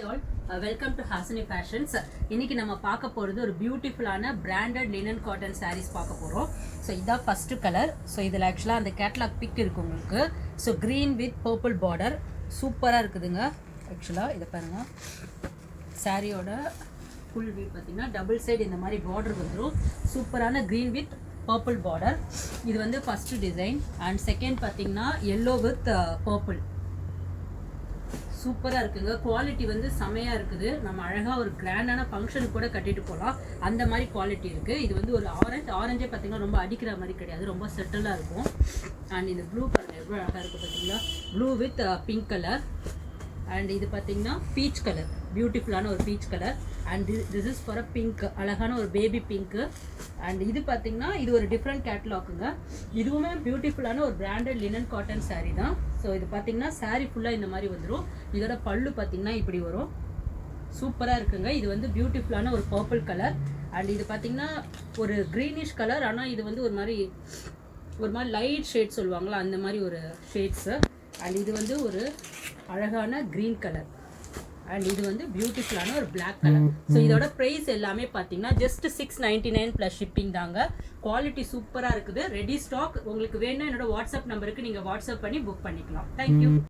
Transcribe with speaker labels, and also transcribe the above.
Speaker 1: All welcome to Hasini fashions. இன்னைக்கு நம்ம பார்க்க போகிறது ஒரு பியூட்டிஃபுல்லான பிராண்டட் லினன் காட்டன் சாரீஸ் பார்க்க போகிறோம். ஸோ இதான் ஃபஸ்ட்டு கலர். ஸோ இதில் ஆக்சுவலாக அந்த கேட்லாக் பிக் இருக்குது உங்களுக்கு. So green with purple border சூப்பராக இருக்குதுங்க. ஆக்சுவலாக இதை பாருங்கள், சாரியோட ஃபுல் வியூ பார்த்தீங்கன்னா டபுள் சைடு இந்த மாதிரி பார்டர் வந்துடும். சூப்பரான க்ரீன் வித் பர்பிள் பார்டர். இது வந்து ஃபஸ்ட்டு டிசைன். அண்ட் செகண்ட் பார்த்தீங்கன்னா எல்லோ வித் பர்பிள். சூப்பராக இருக்குங்க. குவாலிட்டி வந்து செமையாக இருக்குது. நம்ம அழகாக ஒரு கிராண்டான ஃபங்க்ஷனுக்கு கூட கட்டிட்டு போகலாம், அந்த மாதிரி குவாலிட்டி இருக்குது. இது வந்து ஒரு ஆரஞ்சே பார்த்தீங்கன்னா ரொம்ப அடிக்கிற மாதிரி கிடையாது, ரொம்ப செட்டிலாக இருக்கும். அண்ட் இந்த ப்ளூ கலர் எவ்வளோ அழகாக இருக்குது பார்த்தீங்களா, blue with pink colour. And இது பார்த்தீங்கன்னா பீச் கலர், பியூட்டிஃபுல்லான ஒரு peach colour. And this is for a pink, அழகான ஒரு பேபி பிங்க்கு. அண்ட் இது பார்த்தீங்கன்னா இது ஒரு டிஃப்ரெண்ட் கேட்லாக்குங்க. இதுவுமே பியூட்டிஃபுல்லான ஒரு பிராண்டட் லினன் காட்டன் சாரீ தான். ஸோ இது பார்த்தீங்கன்னா சாரீ ஃபுல்லாக இந்த மாதிரி வந்துடும். இதோட பல்லு பார்த்தீங்கன்னா இப்படி வரும். சூப்பராக இருக்குங்க. இது வந்து பியூட்டிஃபுல்லான ஒரு பர்பிள் கலர். அண்ட் இது பார்த்தீங்கன்னா ஒரு க்ரீனிஷ் கலர், ஆனால் இது வந்து ஒரு மாதிரி லைட் ஷேட் சொல்லுவாங்களா, அந்த மாதிரி ஒரு ஷேட்ஸு. அண்ட் இது வந்து ஒரு அழகான க்ரீன் கலர். அண்ட் இது வந்து பியூட்டிஃபுல்லான ஒரு பிளாக் கலர். ஸோ இதோட ப்ரைஸ் எல்லாமே பார்த்தீங்கன்னா ஜஸ்ட் 699 ப்ளஸ் ஷிப்பிங் தாங்க. குவாலிட்டி சூப்பராக இருக்குது. Ready stock. உங்களுக்கு வேணும் என்னோட வாட்ஸ்அப் நம்பருக்கு நீங்கள் வாட்ஸ்அப் பண்ணி புக் பண்ணிக்கலாம். தேங்க்யூ.